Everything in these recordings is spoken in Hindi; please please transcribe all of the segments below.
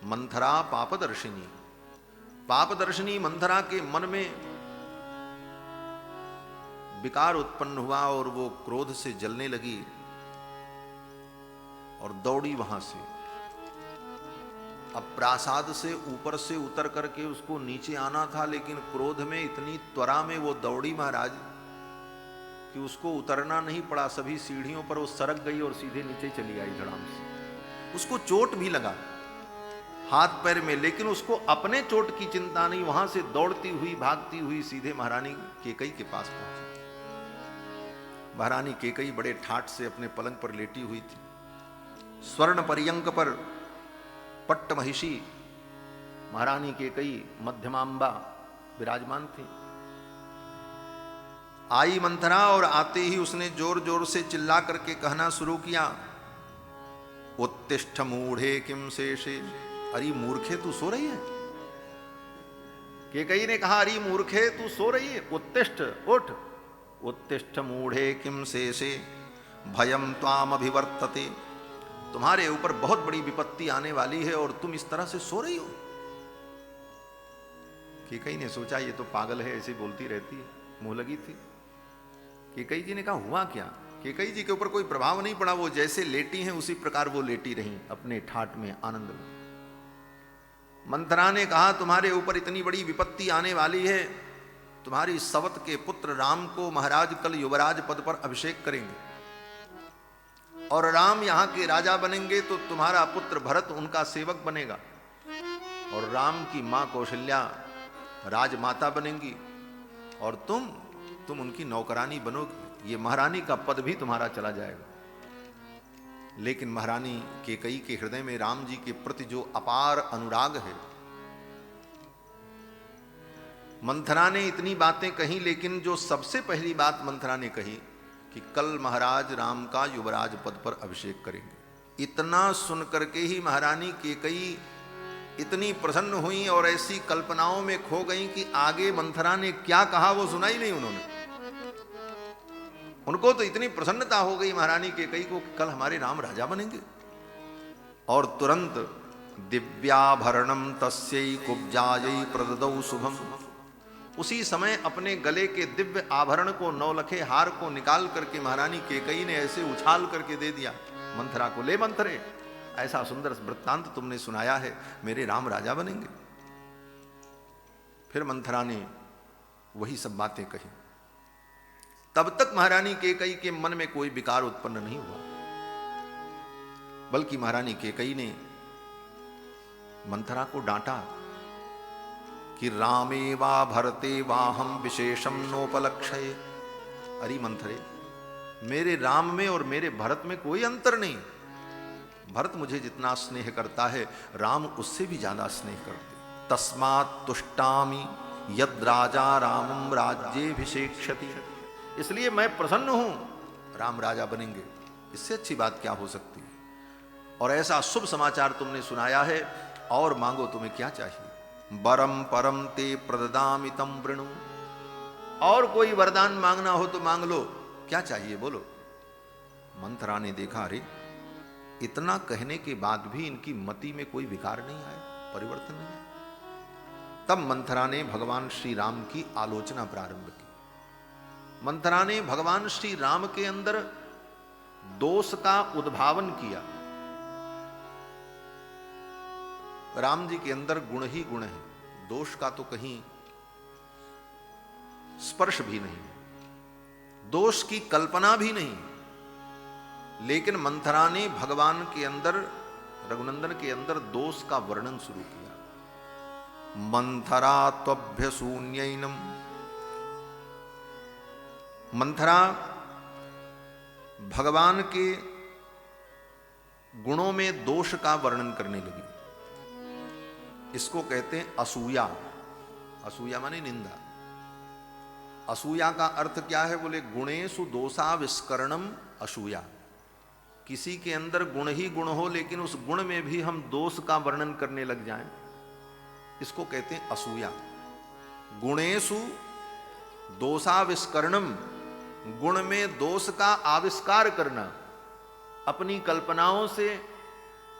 मंथरा पापदर्शिनी। पापदर्शिनी मंथरा के मन में विकार उत्पन्न हुआ और वो क्रोध से जलने लगी और दौड़ी वहां से। अब प्रासाद से ऊपर से उतर करके उसको नीचे आना था, लेकिन क्रोध में इतनी त्वरा में वो दौड़ी महाराज कि उसको उतरना नहीं पड़ा। सभी सीढ़ियों पर वो सरक गई और सीधे नीचे चली आई धड़ाम से। उसको चोट भी लगा हाथ पैर में, लेकिन उसको अपने चोट की चिंता नहीं। वहां से दौड़ती हुई भागती हुई सीधे महारानी केकई के पास पहुंची। महारानी केकई बड़े ठाठ से अपने पलंग पर लेटी हुई थी। स्वर्ण पर्यंक पर पट्ट महिषी महारानी केकई मध्यमांबा विराजमान थी। आई मंथरा और आते ही उसने जोर जोर से चिल्ला करके कहना शुरू किया, उत्तिष्ठ मूढ़े किम शेषे। अरे मूर्खे तू सो रही है? केकई ने कहा, अरे मूर्खे तू सो रही है? उत्तिष्ठ, उठ। उत्तिष्ठ मूढ़े किम शेषे भयम त्वाम अभिवर्तते। तुम्हारे ऊपर बहुत बड़ी विपत्ति आने वाली है और तुम इस तरह से सो रही हो। केकई ने सोचा ये तो पागल है, ऐसे बोलती रहती है, मुंह लगी थी। केकई जी ने कहा, हुआ क्या? केकई जी के ऊपर कोई प्रभाव नहीं पड़ा। वो जैसे लेटी हैं उसी प्रकार वो लेटी रहीं अपने ठाठ में आनंद में। मंथरा ने कहा, तुम्हारे ऊपर इतनी बड़ी विपत्ति आने वाली है। तुम्हारी सवत के पुत्र राम को महाराज कल युवराज पद पर अभिषेक करेंगे और राम यहाँ के राजा बनेंगे तो तुम्हारा पुत्र भरत उनका सेवक बनेगा और राम की मां कौशल्या राजमाता बनेंगी और तुम उनकी नौकरानी बनोगी। ये महारानी का पद भी तुम्हारा चला जाएगा। लेकिन महारानी केकई के हृदय में राम जी के प्रति जो अपार अनुराग है। मंथरा ने इतनी बातें कही, लेकिन जो सबसे पहली बात मंथरा ने कही कि कल महाराज राम का युवराज पद पर अभिषेक करेंगे। इतना सुन करके ही महारानी केकई इतनी प्रसन्न हुई और ऐसी कल्पनाओं में खो गई कि आगे मंथरा ने क्या कहा वो सुना ही नहीं उन्होंने। उनको तो इतनी प्रसन्नता हो गई महारानी केकई को कि कल हमारे राम राजा बनेंगे। और तुरंत दिव्याभरणम तस्यै कुब्जायै प्रददौ शुभम। उसी समय अपने गले के दिव्य आभरण को, नौलखे हार को निकाल करके महारानी केकई ने ऐसे उछाल करके दे दिया मंथरा को, ले मंथरे, ऐसा सुंदर वृत्तांत तुमने सुनाया है, मेरे राम राजा बनेंगे। फिर मंथरा ने वही सब बातें कही। तब तक महारानी केकई के मन में कोई विकार उत्पन्न नहीं हुआ, बल्कि महारानी केकई ने मंथरा को डांटा कि रामे वा भरते वाहम विशेषम नोपलक्षये। अरे मंथरे, मेरे राम में और मेरे भरत में कोई अंतर नहीं। भरत मुझे जितना स्नेह करता है राम उससे भी ज्यादा स्नेह करते। तस्मात् तुष्टामि यद राजा रामम राज्येभिषेक्षति। इसलिए मैं प्रसन्न हूं, राम राजा बनेंगे, इससे अच्छी बात क्या हो सकती है। और ऐसा शुभ समाचार तुमने सुनाया है, और मांगो, तुम्हें क्या चाहिए। वरम परम ते प्रददामि तं वृणु। और कोई वरदान मांगना हो तो मांग लो, क्या चाहिए बोलो। मंथरा ने देखा, अरे इतना कहने के बाद भी इनकी मति में कोई विकार नहीं आया, परिवर्तन नहीं आया। तब मंथरा ने भगवान श्री राम की आलोचना प्रारंभ की। मंथरा ने भगवान श्री राम के अंदर दोष का उद्भावन किया। राम जी के अंदर गुण ही गुण है, दोष का तो कहीं स्पर्श भी नहीं, दोष की कल्पना भी नहीं। लेकिन मंथरा ने भगवान के अंदर, रघुनंदन के अंदर दोष का वर्णन शुरू किया। मंथरा त्वभ्य शून्यैनम। मंथरा भगवान के गुणों में दोष का वर्णन करने लगी। इसको कहते हैं असूया। असूया माने निंदा। असूया का अर्थ क्या है? बोले गुणेषु दोषा विस्करणम असूया। किसी के अंदर गुण ही गुण हो, लेकिन उस गुण में भी हम दोष का वर्णन करने लग जाएं, इसको कहते हैं असूया। गुणेषु दोषाविष्करणम, गुण में दोष का आविष्कार करना, अपनी कल्पनाओं से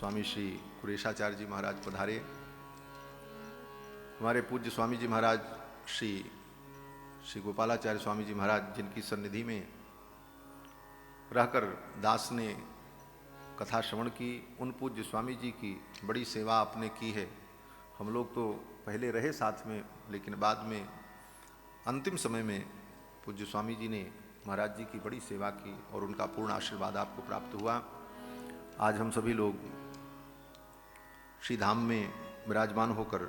स्वामी श्री कुरेशाचार्य जी महाराज पधारे, हमारे पूज्य स्वामी जी महाराज श्री गोपालाचार्य स्वामी जी महाराज, जिनकी सन्निधि में रहकर दास ने कथा श्रवण की, उन पूज्य स्वामी जी की बड़ी सेवा आपने की है। हम लोग तो पहले रहे साथ में, लेकिन बाद में अंतिम समय में पूज्य स्वामी जी ने महाराज जी की बड़ी सेवा की और उनका पूर्ण आशीर्वाद आपको प्राप्त हुआ। आज हम सभी लोग श्री धाम में विराजमान होकर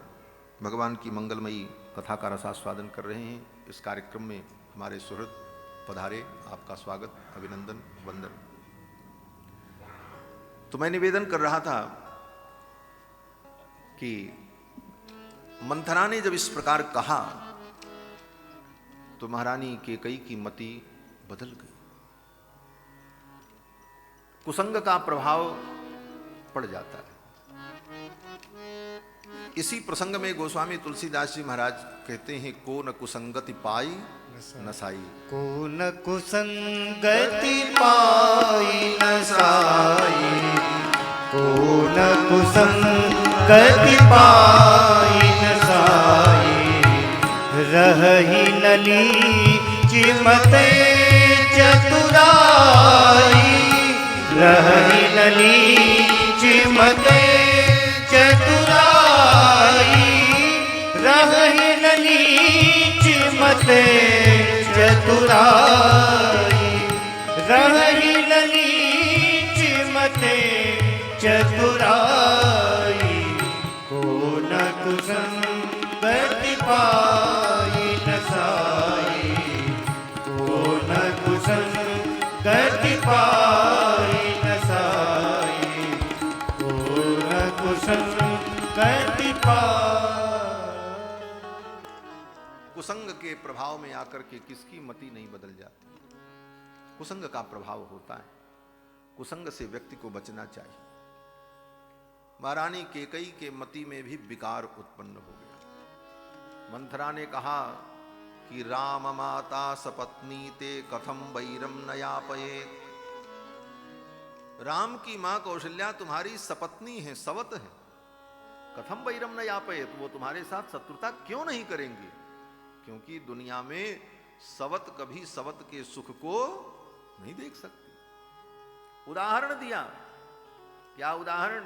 भगवान की मंगलमयी कथा का रसास्वादन कर रहे हैं। इस कार्यक्रम में हमारे सुहृद पधारे, आपका स्वागत, अभिनंदन, वंदन। तो मैं निवेदन कर रहा था कि मंथरा ने जब इस प्रकार कहा तो महारानी कैकेयी की मति बदल गई। कुसंग का प्रभाव पड़ जाता है। इसी प्रसंग में गोस्वामी तुलसीदास जी महाराज कहते हैं, को न कुसंगति पाई नसाई। को न कुसंगति पाई नसाई, को न कुसंगति पाई नसाई। रही नली चिमते चतुराई, रही नली चिमते चतुराई, रही नली चिमते चतुराई, रही नली चिमते चतुराई। को न कुसंगति पाई नसाई, को न कुसंगति पाई नसाई, को न कुसंगति पाई। कुसंग के प्रभाव में आकर के किसकी मति नहीं बदल जाती। कुसंग का प्रभाव होता है, कुसंग से व्यक्ति को बचना चाहिए। महारानी कैकेयी के मति में भी विकार उत्पन्न हो गया। मंथरा ने कहा कि राम माता सपत्नी ते कथम वैरम न यापयेत्। राम की मां कौशल्या तुम्हारी सपत्नी है, सवत है। कथम वैरम न यापयेत्, वो तुम्हारे साथ शत्रुता क्यों नहीं करेंगे? क्योंकि दुनिया में सवत कभी सवत के सुख को नहीं देख सकती। उदाहरण दिया, क्या उदाहरण?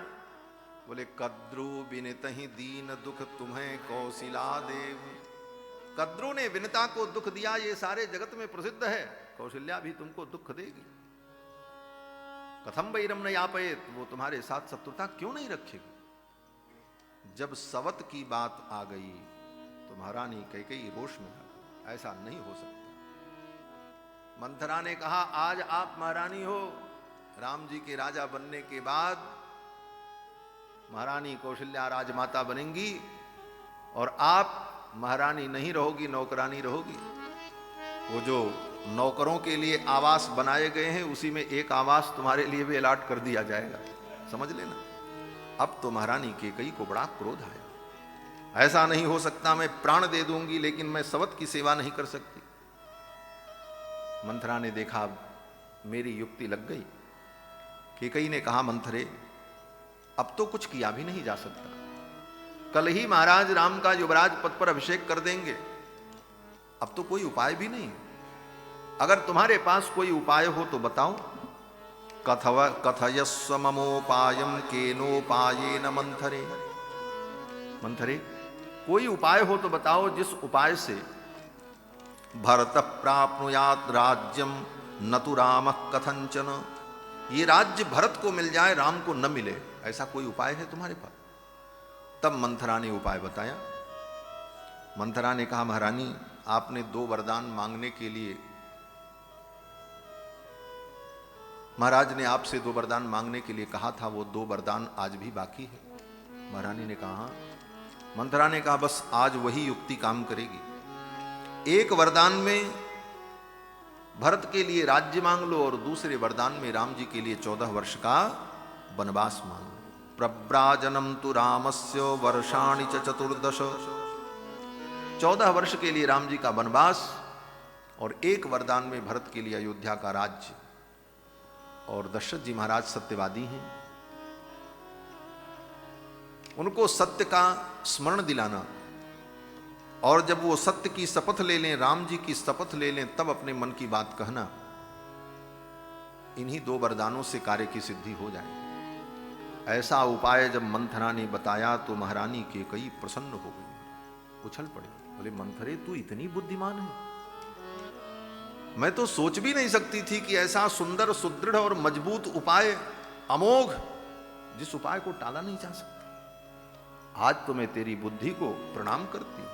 बोले, कद्रु विनित ही दीन दुख तुम्हें कौशिला देव। कद्रु ने विनिता को दुख दिया, ये सारे जगत में प्रसिद्ध है। कौशल्या भी तुमको दुख देगी। कथम वैरम न यापयेत्, वो तुम्हारे साथ शत्रुता क्यों नहीं रखेगी? जब सवत की बात आ गई तो महारानी कैकेयी रोष में आ गई। ऐसा नहीं हो सकता। मंथरा ने कहा, आज आप महारानी हो, राम जी के राजा बनने के बाद महारानी कौशल्या राजमाता बनेंगी और आप महारानी नहीं रहोगी, नौकरानी रहोगी। वो जो नौकरों के लिए आवास बनाए गए हैं, उसी में एक आवास तुम्हारे लिए भी अलॉट कर दिया जाएगा, समझ लेना। अब तो महारानी कैकेयी को बड़ा क्रोध आया। ऐसा नहीं हो सकता, मैं प्राण दे दूंगी लेकिन मैं सवत की सेवा नहीं कर सकती। मंथरा ने देखा मेरी युक्ति लग गई। कैकेयी ने कहा, मंथरे अब तो कुछ किया भी नहीं जा सकता। कल ही महाराज राम का युवराज पद पर अभिषेक कर देंगे। अब तो कोई उपाय भी नहीं। अगर तुम्हारे पास कोई उपाय हो तो बताओ। कथयस्व ममोपायम केनोपायेन मंथरे। मंथरे, कोई उपाय हो तो बताओ जिस उपाय से भरत प्राप्नुयात् राज्यम न तु राम कथंचन। ये राज्य भरत को मिल जाए, राम को न मिले, ऐसा कोई उपाय है तुम्हारे पास? तब मंथरा ने उपाय बताया। मंथरा ने कहा, महारानी आपने 2 वरदान मांगने के लिए, महाराज ने आपसे 2 वरदान मांगने के लिए कहा था, वो 2 वरदान आज भी बाकी है। महारानी ने कहा, मंथरा ने कहा, बस आज वही युक्ति काम करेगी। एक वरदान में भरत के लिए राज्य मांग लो और दूसरे वरदान में राम जी के लिए 14 वर्ष का वनवास मांग लो। प्रव्राजनम तु रामस्य वर्षाणि च 14। 14 वर्ष के लिए राम जी का वनवास और एक वरदान में भरत के लिए अयोध्या का राज्य। और दशरथ जी महाराज सत्यवादी हैं, उनको सत्य का स्मरण दिलाना, और जब वो सत्य की शपथ ले लें, राम जी की शपथ ले लें, तब अपने मन की बात कहना। इन्हीं 2 वरदानों से कार्य की सिद्धि हो जाए। ऐसा उपाय जब मंथरा ने बताया तो महारानी कैकेयी प्रसन्न हो गई, उछल पड़े, बोले मंथरे तू इतनी बुद्धिमान है, मैं तो सोच भी नहीं सकती थी कि ऐसा सुंदर, सुदृढ़ और मजबूत उपाय, अमोघ, जिस उपाय को टाला नहीं जा सकता। आज तो मैं तेरी बुद्धि को प्रणाम करती हूं।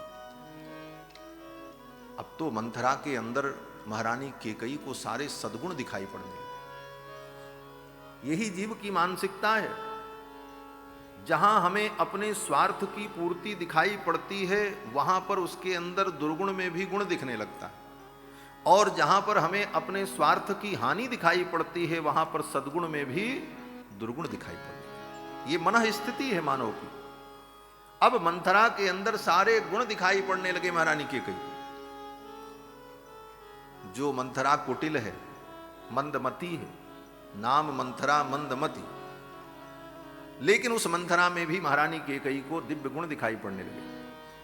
अब तो मंथरा के अंदर महारानी कैकेयी को सारे सद्गुण दिखाई पड़ने लगे। यही जीव की मानसिकता है। जहां हमें अपने स्वार्थ की पूर्ति दिखाई पड़ती है, वहां पर उसके अंदर दुर्गुण में भी गुण दिखने लगता है, और जहां पर हमें अपने स्वार्थ की हानि दिखाई पड़ती है, वहां पर सद्गुण में भी दुर्गुण दिखाई पड़ती है। ये मन स्थिति है मानव की। अब मंथरा के अंदर सारे गुण दिखाई पड़ने लगे महारानी कैकेयी। जो मंथरा कुटिल है, मंदमती है, नाम मंथरा मंदमती, लेकिन उस मंथरा में भी महारानी कैकेयी को दिव्य गुण दिखाई पड़ने लगे।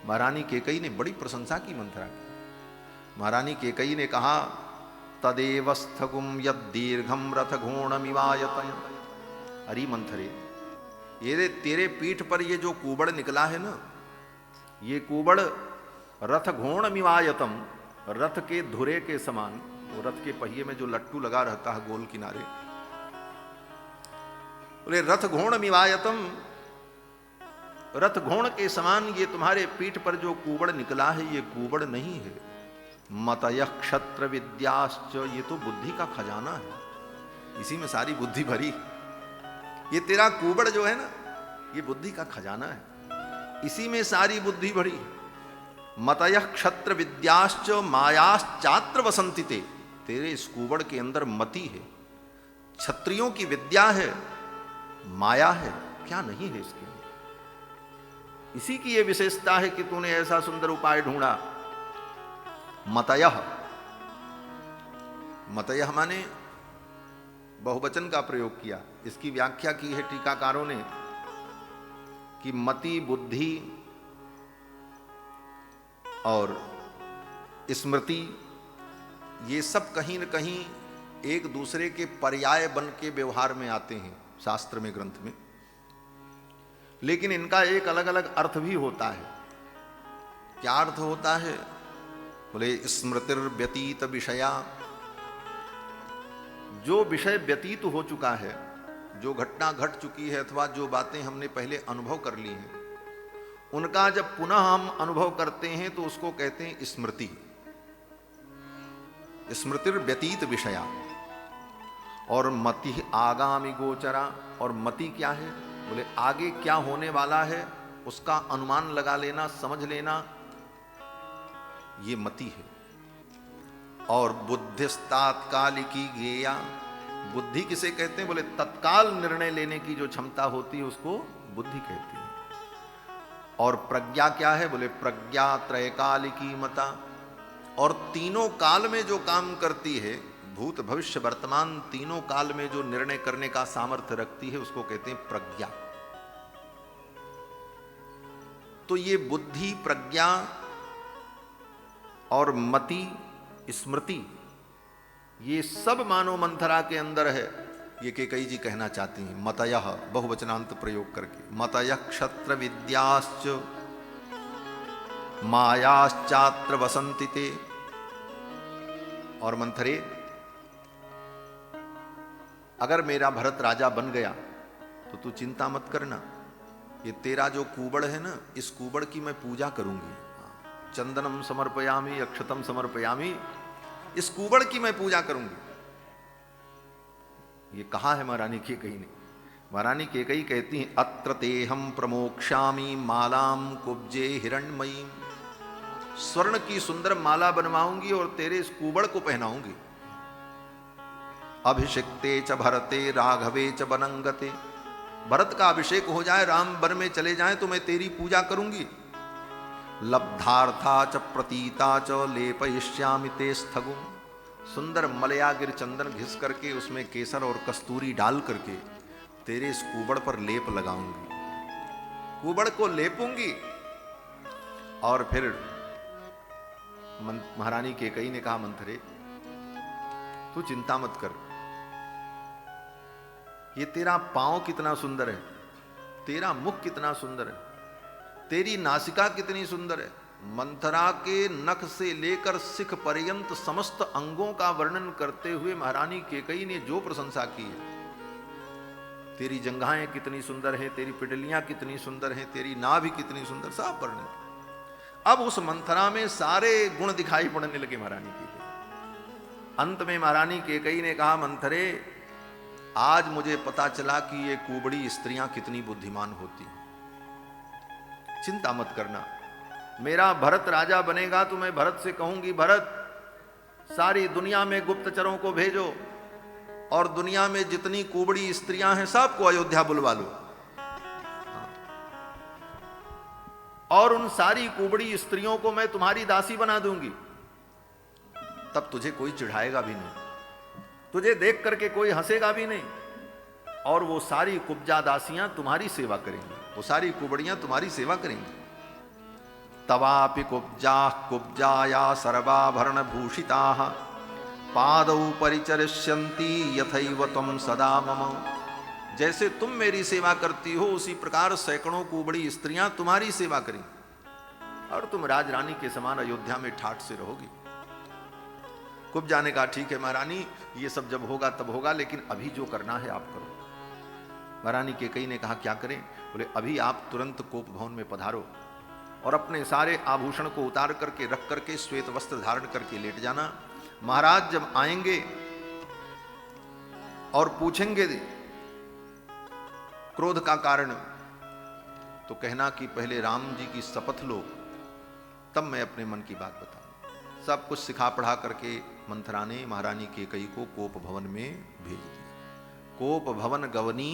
महारानी कैकेयी ने बड़ी प्रशंसा की मंथरा की। महारानी कैकेयी ने कहा, तदेवस्थगुम यद दीर्घम रथ घोणमिवायतम। अरे मंथरे, ये तेरे पीठ पर ये जो कुबड़ निकला है ना, ये कुबड़ रथ घोणमिवायतम, रथ के धुरे के समान, वो रथ के पहिए में जो लट्टू लगा रहता है गोल किनारे, बोले रथ घोण मिवायतम, रथ घोण के समान ये तुम्हारे पीठ पर जो कुबड़ निकला है, ये कुबड़ नहीं है। मतय क्षत्र विद्याश्च, ये तो बुद्धि का खजाना है, इसी में सारी बुद्धि भरी। ये तेरा कुबड़ जो है ना, ये बुद्धि का खजाना है, इसी में सारी बुद्धि भरी। मतय क्षत्र विद्याश्च मायाश्चात्र वसंतिते, तेरे इस कुबड़ के अंदर मति है, क्षत्रियों की विद्या है, माया है, क्या नहीं है इसके अंदर। इसी की यह विशेषता है कि तूने ऐसा सुंदर उपाय ढूंढा। मतयः, मतयः माने बहुवचन का प्रयोग किया। इसकी व्याख्या की है टीकाकारों ने कि मति, बुद्धि और स्मृति, ये सब कहीं न कहीं एक दूसरे के पर्याय बन के व्यवहार में आते हैं शास्त्र में, ग्रंथ में, लेकिन इनका एक अलग अलग अर्थ भी होता है। क्या अर्थ होता है? बोले स्मृतिर व्यतीत विषया, जो विषय व्यतीत हो चुका है, जो घटना घट चुकी है, अथवा जो बातें हमने पहले अनुभव कर ली हैं, उनका जब पुनः हम अनुभव करते हैं तो उसको कहते हैं स्मृति। स्मृतिर व्यतीत विषया। और मति आगामी गोचरा, और मति क्या है? बोले आगे क्या होने वाला है उसका अनुमान लगा लेना, समझ लेना, ये मति है। और बुद्धिस्तात्कालिकी ज्ञेया, बुद्धि किसे कहते हैं? बोले तत्काल निर्णय लेने की जो क्षमता होती है उसको बुद्धि कहते हैं। और प्रज्ञा क्या है? बोले प्रज्ञा त्रयकालिकी मता, और तीनों काल में जो काम करती है, भूत भविष्य वर्तमान तीनों काल में जो निर्णय करने का सामर्थ्य रखती है, उसको कहते हैं प्रज्ञा। तो ये बुद्धि, प्रज्ञा और मति, स्मृति, ये सब मानव मंथरा के अंदर है। ये कैकेयी जी कहना चाहती हैं मतयः, बहुवचनांत प्रयोग करके, मतयः क्षत्र विद्याश्च मायाश्चात्र वसंतिते। और मंथरे, अगर मेरा भरत राजा बन गया तो तू चिंता मत करना, ये तेरा जो कुबड़ है ना, इस कुबड़ की मैं पूजा करूंगी। चंदनम समर्पयामी अक्षतम समर्पयामी, इस कुबड़ की मैं पूजा करूंगी। ये कहा है महारानी कैकेयी ने। महारानी कैकेयी कहती हैं अत्र तेहम प्रमोक्षामी मालाम कुब्जे हिरण्मयी, स्वर्ण की सुंदर माला बनवाऊंगी और तेरे इस कुबड़ को पहनाऊंगी। अभिषिक्ते च भरते राघवे च बनंगते, भरत का अभिषेक हो जाए, राम वन में चले जाएं तो मैं तेरी पूजा करूंगी। लब्धार्था च प्रतीता च लेपयिष्यामि ते स्थगुम, सुंदर मलयागिर चंदन घिस करके उसमें केसर और कस्तूरी डाल करके तेरे इस कुबड़ पर लेप लगाऊंगी। कुबड़ को लेपूंगी। और फिर महारानी कैकेयी ने कहा, मंथरे तू चिंता मत कर, ये तेरा पांव कितना सुंदर है, तेरा मुख कितना सुंदर है, तेरी नासिका कितनी सुंदर है। मंथरा के नख से लेकर शिख पर्यंत समस्त अंगों का वर्णन करते हुए महारानी कैकेयी ने जो प्रशंसा की है, तेरी जंघाएं कितनी सुंदर हैं, तेरी पिडलियां कितनी सुंदर हैं, तेरी नाभि कितनी सुंदर, सब वर्णन। अब उस मंथरा में सारे गुण दिखाई पड़ने लगे महारानी कैकेयी। अंत में महारानी कैकेयी ने कहा, मंथरे आज मुझे पता चला कि ये कुबड़ी स्त्रियां कितनी बुद्धिमान होती हैं। चिंता मत करना, मेरा भरत राजा बनेगा तो मैं भरत से कहूंगी, भरत सारी दुनिया में गुप्तचरों को भेजो और दुनिया में जितनी कुबड़ी स्त्रियां हैं सबको अयोध्या बुलवा लो, और उन सारी कुबड़ी स्त्रियों को मैं तुम्हारी दासी बना दूंगी। तब तुझे कोई चिढ़ाएगा भी नहीं, तुझे देख करके कोई हंसेगा भी नहीं, और वो सारी कुब्जा दासियां तुम्हारी सेवा करेंगी, वो सारी कुबड़ियां तुम्हारी सेवा करेंगी। तवापि कुब्जाया सर्वाभरण भूषिता पादौ परिचरिष्यन्ति यथैव त्वं सदा मम। जैसे तुम मेरी सेवा करती हो उसी प्रकार सैकड़ों कुबड़ी स्त्रियां तुम्हारी सेवा करेंगी, और तुम राजरानी के समान अयोध्या में ठाठ से रहोगी। कुब्जा ने कहा, ठीक है महारानी, ये सब जब होगा तब होगा, लेकिन अभी जो करना है आप करो। महारानी कैकेयी ने कहा, क्या करें? बोले, अभी आप तुरंत कोप भवन में पधारो और अपने सारे आभूषण को उतार करके रख करके श्वेत वस्त्र धारण करके लेट जाना। महाराज जब आएंगे और पूछेंगे क्रोध का कारण, तो कहना कि पहले राम जी की शपथ लो, तब मैं अपने मन की बात बताऊं। सब कुछ सिखा पढ़ा करके मंथरा ने महारानी कैकेयी को कोप भवन में भेज दिया। कोप भवन गवनी